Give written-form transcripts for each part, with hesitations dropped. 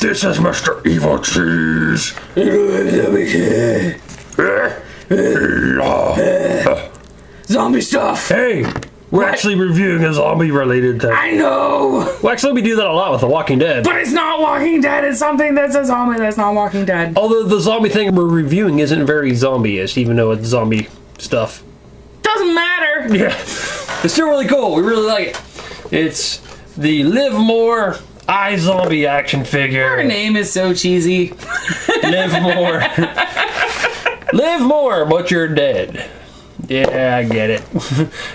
This is Mr. Evilcheese. Zombie stuff. Hey, we're actually reviewing a zombie-related thing. I know. Well, actually, we do that a lot with The Walking Dead. But it's not Walking Dead. It's something that's a zombie that's not Walking Dead. Although the zombie thing we're reviewing isn't very zombie-ish, even though it's zombie stuff. Doesn't matter. Yeah. It's still really cool. We really like it. It's the Liv Moore iZombie action figure. Her name is so cheesy. Liv Moore. Liv Moore, but you're dead. Yeah, I get it.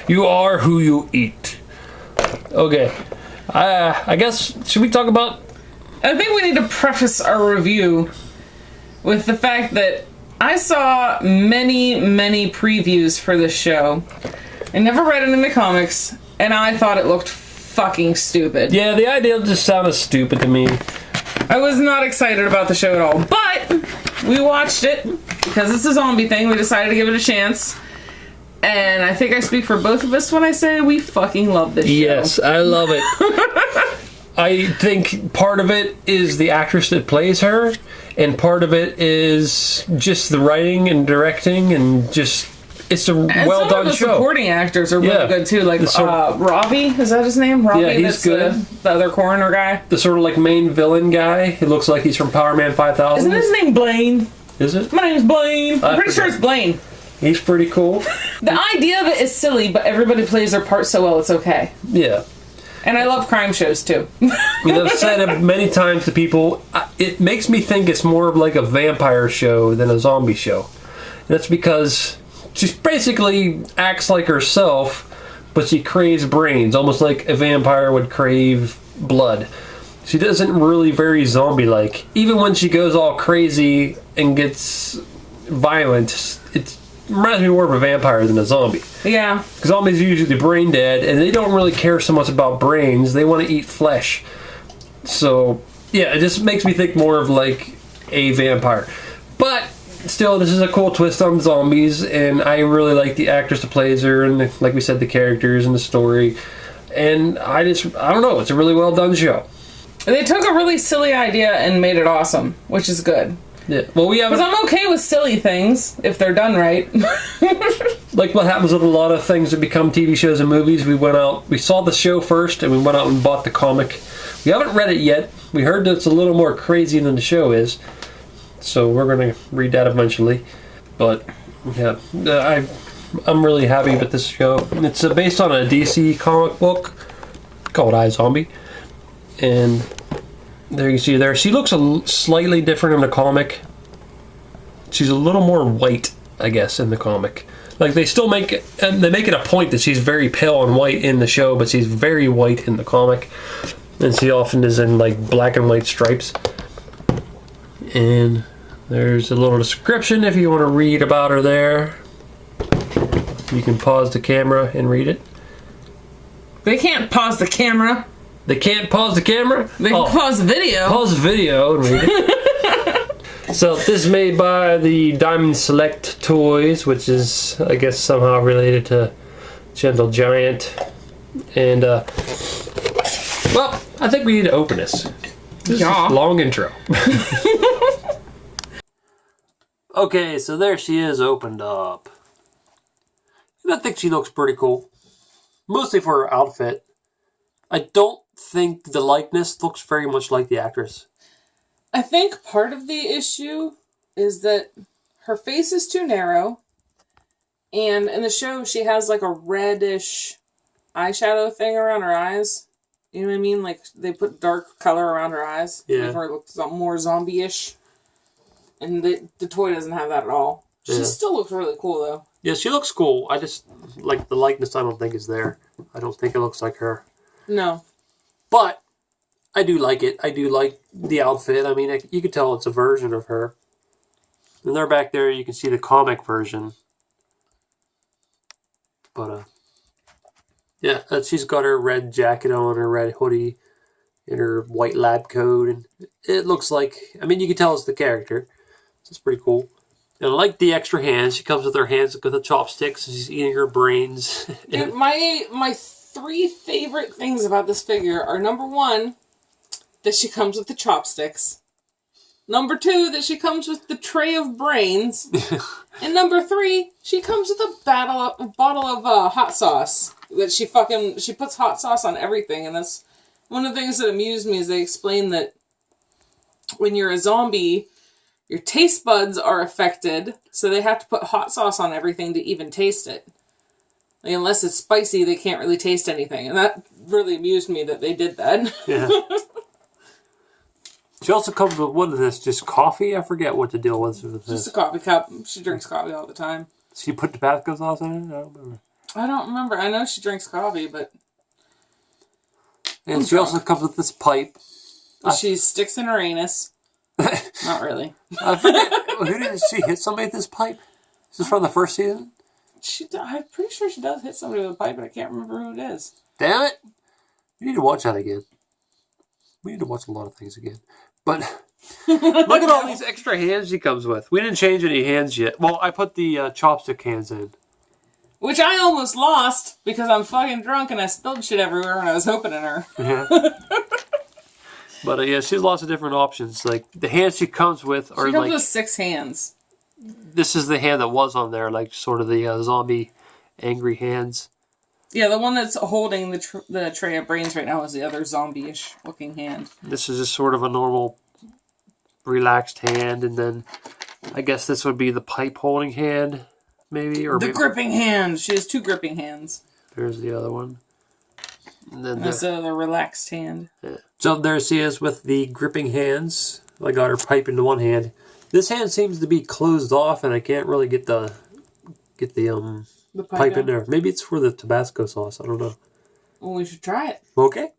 You are who you eat. Okay. I guess, should we talk about... I think we need to preface our review with the fact that I saw many, many previews for this show. I never read any of the comics, and I thought it looked fucking stupid. Yeah, the idea just sounded stupid to me. I was not excited about the show at all, but we watched it because it's a zombie thing. We decided to give it a chance. And I think I speak for both of us when I say we fucking love this show. Yes, I love it. I think part of it is the actress that plays her, and part of it is just the writing and directing, and just it's a well done show. Some of the supporting actors are really good too. Like Robbie, is that his name? Robbie, yeah, he's good. The other coroner guy. The sort of like main villain guy. He looks like he's from Power Man 5000. Isn't his name Blaine? Is it? My name's Blaine. I'm pretty sure it's Blaine. He's pretty cool. The idea of it is silly, but everybody plays their part so well, it's okay. Yeah. And I love crime shows, too. I've said it many times to people, it makes me think it's more of like a vampire show than a zombie show. And that's because she basically acts like herself, but she craves brains, almost like a vampire would crave blood. She doesn't really very zombie-like. Even when she goes all crazy and gets violent, it reminds me more of a vampire than a zombie. Yeah. Zombies are usually brain dead, and they don't really care so much about brains. They want to eat flesh. So, yeah, it just makes me think more of like a vampire. But still, this is a cool twist on zombies, and I really like the actress that plays her, and like we said, the characters and the story. And I don't know, it's a really well done show. They took a really silly idea and made it awesome, which is good. Yeah. Well, because I'm okay with silly things if they're done right. Like what happens with a lot of things that become TV shows and movies. We saw the show first, and we went out and bought the comic. We haven't read it yet. We heard that it's a little more crazy than the show is, so we're going to read that eventually. But yeah, I'm really happy with this show. It's based on a DC comic book called iZombie, and there you see there. She looks slightly different in the comic. She's a little more white, I guess, in the comic. Like they make it a point that she's very pale and white in the show, but she's very white in the comic. And she often is in like black and white stripes. And there's a little description if you want to read about her there. You can pause the camera and read it. They can't pause the camera. They can't pause the camera? They can pause the video. Pause the video and read it. So this is made by the Diamond Select Toys, which is, I guess, somehow related to Gentle Giant. And, well, I think we need to open this. This is a long intro. Okay, so there she is opened up. And I think she looks pretty cool. Mostly for her outfit. I don't think the likeness looks very much like the actress. I think part of the issue is that her face is too narrow, and in the show she has like a reddish eyeshadow thing around her eyes. You know what I mean? Like they put dark color around her eyes. Yeah. Make her look more zombie-ish. And the toy doesn't have that at all. She still looks really cool though. Yeah, she looks cool. I just like the likeness I don't think is there. I don't think it looks like her. No. But I do like it. I do like the outfit. I mean, you can tell it's a version of her. And there back there, you can see the comic version. But, yeah, she's got her red jacket on, her red hoodie, and her white lab coat. And it looks like, I mean, you can tell it's the character. So it's pretty cool. And I like the extra hands. She comes with her hands with the chopsticks, and she's eating her brains. Dude, my 3 favorite things about this figure are, number 1, that she comes with the chopsticks. Number 2, that she comes with the tray of brains. And number 3, she comes with a bottle of hot sauce. That she puts hot sauce on everything. And that's one of the things that amused me is they explain that when you're a zombie, your taste buds are affected. So they have to put hot sauce on everything to even taste it. Like, unless it's spicy, they can't really taste anything. And that really amused me that they did that. Yeah. She also comes with, what is this, just coffee? I forget what the deal was with this. Just a coffee cup. She drinks coffee all the time. She put Tabasco sauce in it? I don't remember. I know she drinks coffee, but... And she also comes with this pipe. She sticks in her anus. Not really. I forget. Who did she hit somebody with this pipe? Is this from the first season? I'm pretty sure she does hit somebody with a pipe, but I can't remember who it is. Damn it! You need to watch that again. We need to watch a lot of things again. But look at all these extra hands she comes with. We didn't change any hands yet. Well, I put the chopstick hands in. Which I almost lost because I'm fucking drunk and I spilled shit everywhere when I was opening her. Yeah. But yeah, she has lots of different options. Like the hands she comes with are she comes with 6 hands. This is the hand that was on there, like sort of the zombie angry hands. Yeah, the one that's holding the tray of brains right now is the other zombie-ish looking hand. This is just sort of a normal, relaxed hand, and then I guess this would be the pipe holding hand, maybe, or the gripping hand. She has 2 gripping hands. There's the other one. And then there's the relaxed hand. Yeah. So there she is with the gripping hands. I got her pipe into one hand. This hand seems to be closed off, and I can't really get the pipe in there. Maybe it's for the Tabasco sauce. I don't know. Well, we should try it. Okay.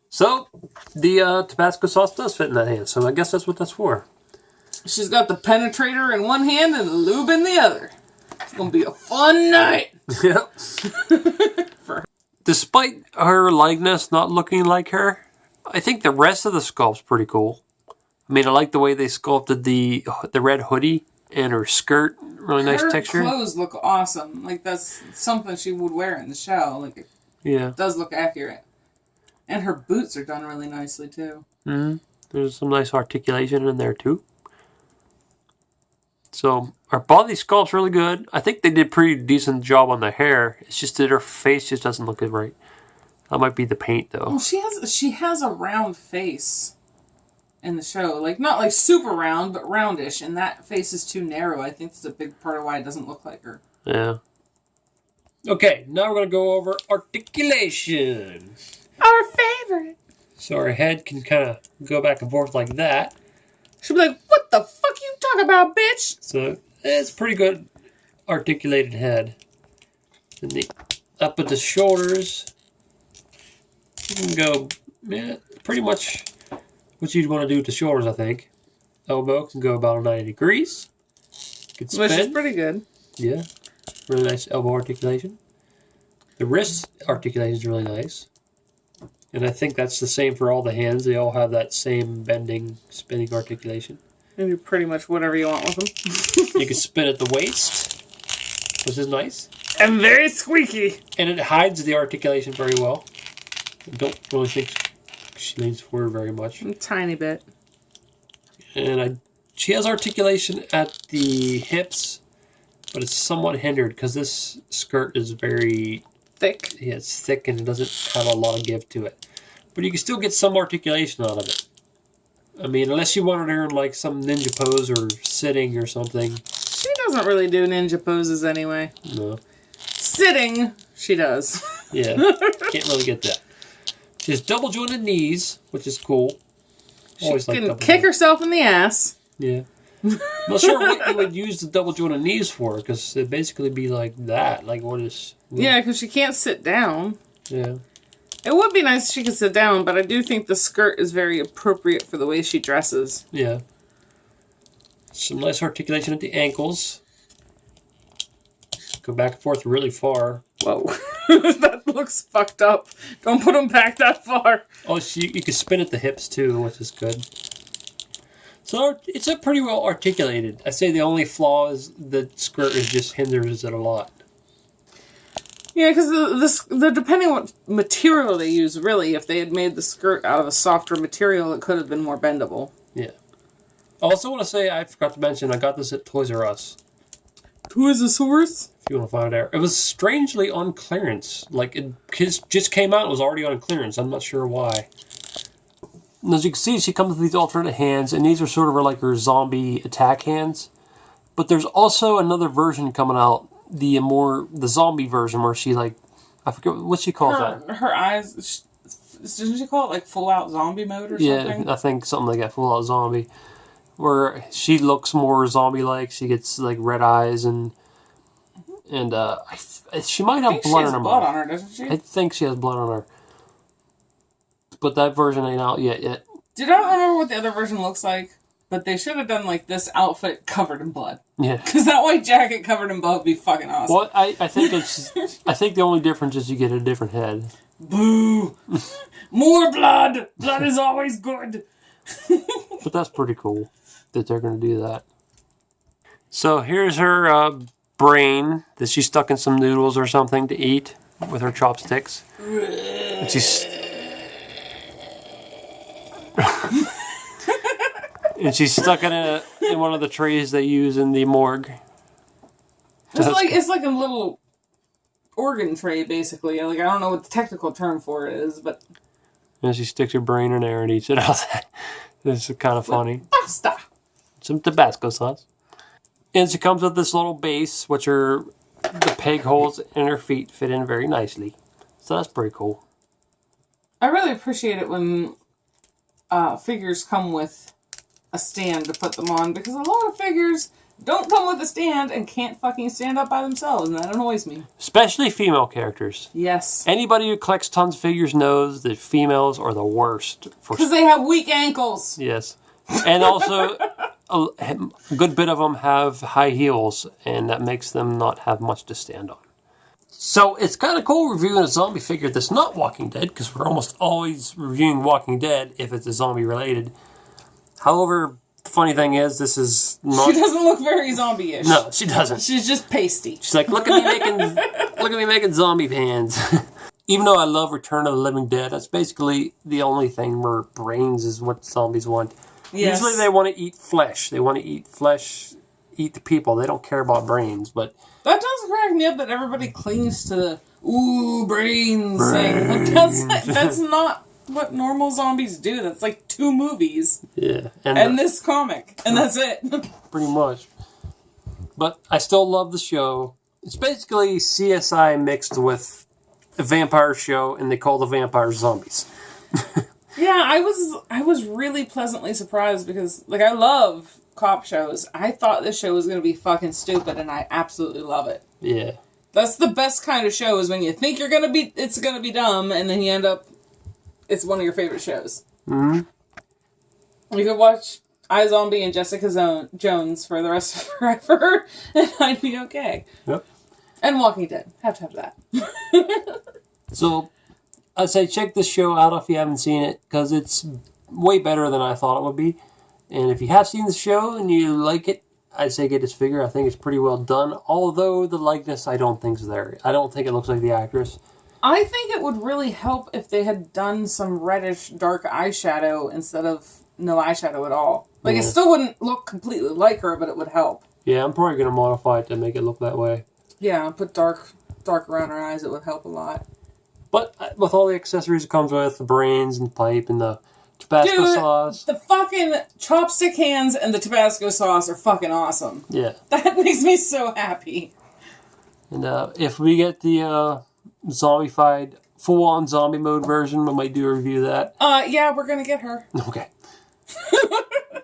So, the Tabasco sauce does fit in that hand, so I guess that's what that's for. She's got the penetrator in one hand and the lube in the other. It's going to be a fun night. Yep. Despite her likeness not looking like her, I think the rest of the sculpt's pretty cool. I mean, I like the way they sculpted the red hoodie and her skirt. Really nice texture. Her clothes look awesome. Like, that's something she would wear in the show. Like, it does look accurate. And her boots are done really nicely, too. Mm-hmm. There's some nice articulation in there, too. So, her body sculpt's really good. I think they did a pretty decent job on the hair. It's just that her face just doesn't look right. That might be the paint, though. Well, she has a round face in the show. Like, not like super round, but roundish. And that face is too narrow. I think that's a big part of why it doesn't look like her. Yeah. Okay, now we're going to go over articulation. Our favorite. So her head can kind of go back and forth like that. She'll be like, what the fuck you talking about, bitch? So it's pretty good articulated head. And up at the shoulders, you can go pretty much what you'd want to do with the shoulders, I think. Elbow can go about 90 degrees. Can spin. Which is pretty good. Yeah. Really nice elbow articulation. The wrist articulation is really nice. And I think that's the same for all the hands. They all have that same bending, spinning articulation. You do pretty much whatever you want with them. You can spin at the waist, which is nice. And very squeaky. And it hides the articulation very well. I don't really think she leans forward very much. A tiny bit. And she has articulation at the hips, but it's somewhat hindered because this skirt is very thick. Yeah, it's thick and it doesn't have a lot of give to it. But you can still get some articulation out of it. I mean, unless you wanted her in like some ninja pose or sitting or something. She doesn't really do ninja poses anyway. No. Sitting, she does. Yeah, can't really get that. She has double jointed knees, which is cool. She can kick herself in the ass. Yeah. Not sure what you would use the double jointed knees for, because it'd basically be like that. Like what is... Yeah, because she can't sit down. Yeah. It would be nice if she could sit down, but I do think the skirt is very appropriate for the way she dresses. Yeah. Some nice articulation at the ankles. Go back and forth really far. Whoa. That looks fucked up. Don't put them back that far. Oh, so you can spin at the hips too, which is good. So it's a pretty well articulated. I say the only flaw is the skirt just hinders it a lot. Yeah, because the depending on what material they use, really, if they had made the skirt out of a softer material, it could have been more bendable. Yeah. Also want to say, I forgot to mention, I got this at Toys R Us. Who is the source? If you want to find it out. It was strangely on clearance. Like, it just came out, it was already on clearance. I'm not sure why. And as you can see, she comes with these alternate hands, and these are sort of like her zombie attack hands. But there's also another version coming out, the zombie version, where she, like, I forget what she calls that. Her eyes, doesn't she call it like full out zombie mode or something? Yeah, I think something like that, full out zombie. Where she looks more zombie-like. She gets, like, red eyes, and she might have blood on her. Blood on her, doesn't she? I think she has blood on her. But that version ain't out yet. I don't remember what the other version looks like, but they should have done, like, this outfit covered in blood. Yeah. Because that white jacket covered in blood would be fucking awesome. Well, I think I think the only difference is you get a different head. Boo! More blood! Blood is always good! But that's pretty cool that they're going to do that. So here's her brain that she stuck in some noodles or something to eat with her chopsticks. And she's stuck it in one of the trays they use in the morgue. It's like a little organ tray, basically. Like, I don't know what the technical term for it is, but... And she sticks her brain in there and eats it out. This is kind of funny. Pasta! Some Tabasco sauce. And she comes with this little base, which are the peg holes in her feet fit in very nicely. So that's pretty cool. I really appreciate it when figures come with a stand to put them on, because a lot of figures don't come with a stand and can't fucking stand up by themselves, and that annoys me. Especially female characters. Yes. Anybody who collects tons of figures knows that females are the worst. Because they have weak ankles. Yes. And also, a good bit of them have high heels, and that makes them not have much to stand on. So it's kind of cool reviewing a zombie figure that's not Walking Dead, because we're almost always reviewing Walking Dead if it's a zombie related. However, the funny thing is, this is not... She doesn't look very zombie-ish. No, she doesn't. She's just pasty. She's like, look at me making zombie hands. Even though I love Return of the Living Dead, that's basically the only thing where brains is what zombies want. Yes. Usually they want to eat flesh. They want to eat flesh, eat the people. They don't care about brains, but... That does crack me up that everybody clings to the, ooh, brains thing. Like, that's not what normal zombies do. That's like 2 movies. Yeah. And this comic. And that's it. Pretty much. But I still love the show. It's basically CSI mixed with a vampire show, and they call the vampires zombies. Yeah, I was really pleasantly surprised because, like, I love cop shows. I thought this show was going to be fucking stupid, and I absolutely love it. Yeah. That's the best kind of show, is when you think it's going to be dumb, and then you end up, it's one of your favorite shows. Mm-hmm. You could watch iZombie and Jessica Jones for the rest of forever, and I'd be okay. Yep. And Walking Dead. Have to have that. So, I'd say check this show out if you haven't seen it, because it's way better than I thought it would be. And if you have seen the show and you like it, I'd say get this figure. I think it's pretty well done. Although the likeness I don't think is there. I don't think it looks like the actress. I think it would really help if they had done some reddish dark eyeshadow instead of no eyeshadow at all. Like, It still wouldn't look completely like her, but it would help. Yeah, I'm probably going to modify it to make it look that way. Yeah, put dark around her eyes. It would help a lot. But with all the accessories it comes with, the brains and pipe and the Tabasco sauce. The fucking chopstick hands and the Tabasco sauce are fucking awesome. Yeah. That makes me so happy. And if we get the zombified, full-on zombie mode version, we might do a review of that. Yeah, we're going to get her. Okay.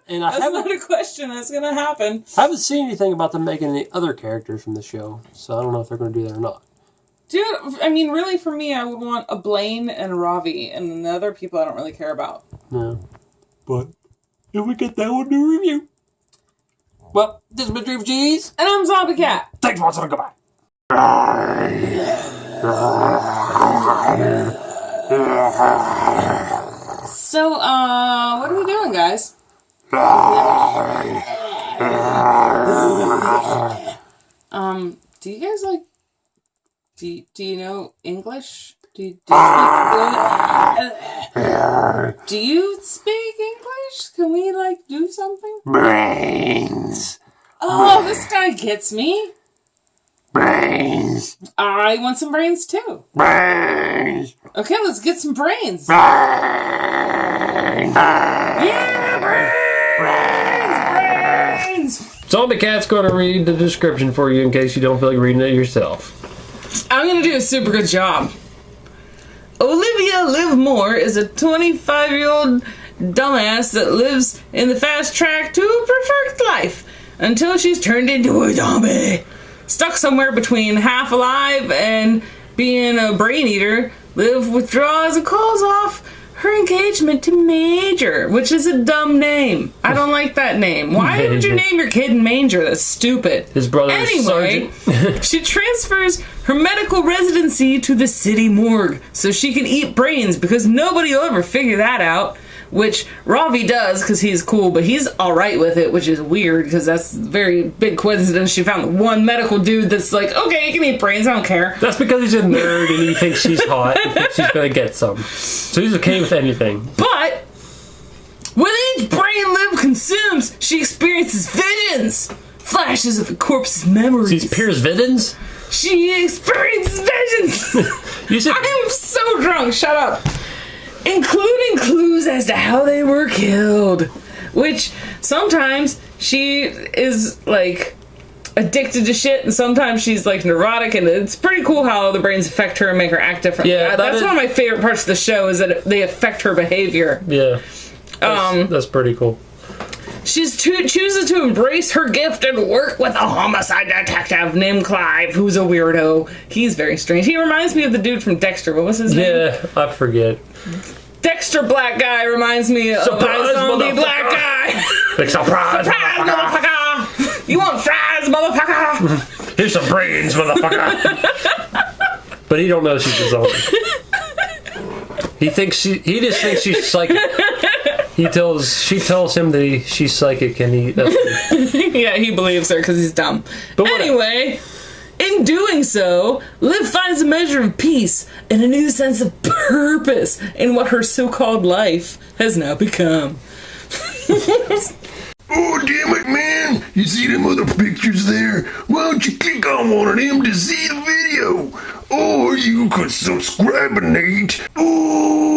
And that's not a question. That's going to happen. I haven't seen anything about them making any other characters from the show, so I don't know if they're going to do that or not. Dude, I mean, really, for me, I would want a Blaine and a Ravi, and the other people I don't really care about. No. But if we get that, we'll do a review. Well, this has been Evilcheese. And I'm Zombie Cat. Thanks for watching. Goodbye. So, what are we doing, guys? Do you guys like... Do you know English? Do you speak fluent? Do you speak English? Can we, do something? Brains. Oh, this guy gets me. Brains. I want some brains, too. Brains. Okay, let's get some brains. Brains. Yeah, brains! Zombie Cat's going to read the description for you in case you don't feel like reading it yourself. I'm going to do a super good job. Olivia Liv Moore is a 25-year-old dumbass that lives in the fast track to a perfect life until she's turned into a zombie. Stuck somewhere between half alive and being a brain eater, Liv withdraws and calls off her engagement to Major, which is a dumb name. I don't like that name. Why would you name your kid Major? That's stupid. His brother Anyway, Sergeant. she transfers her medical residency to the city morgue so she can eat brains because nobody will ever figure that out. Which Ravi does because he's cool, but he's alright with it, which is weird because that's a very big coincidence. She found one medical dude that's like, okay, you can eat brains, I don't care. That's because he's a nerd and he thinks she's hot and thinks she's going to get some. So he's okay with anything. But with each brain Liv consumes, she experiences visions, flashes of the corpse's memories. She's Piers Viddens? She experiences visions. I am so drunk. Shut up. Including clues as to how they were killed. Which sometimes she is addicted to shit, and sometimes she's neurotic, and it's pretty cool how the brains affect her and make her act differently. Yeah, that's one of my favorite parts of the show is that they affect her behavior. Yeah. That's pretty cool. She chooses to embrace her gift and work with a homicide detective named Clive, who's a weirdo. He's very strange. He reminds me of the dude from Dexter. What was his name? Yeah, I forget. Dexter Black Guy reminds me of iZombie Black Guy. Surprise, motherfucker! You want fries, motherfucker? Here's some brains, motherfucker. But he don't know she's a zombie. He just thinks she's psychic. She tells him that she's psychic, and yeah, he believes her because he's dumb. But anyway, in doing so, Liv finds a measure of peace and a new sense of purpose in what her so-called life has now become. Oh, damn it, man. You see them other pictures there? Why don't you click on one of them to see the video? Or you could subscribe, Nate. Oh.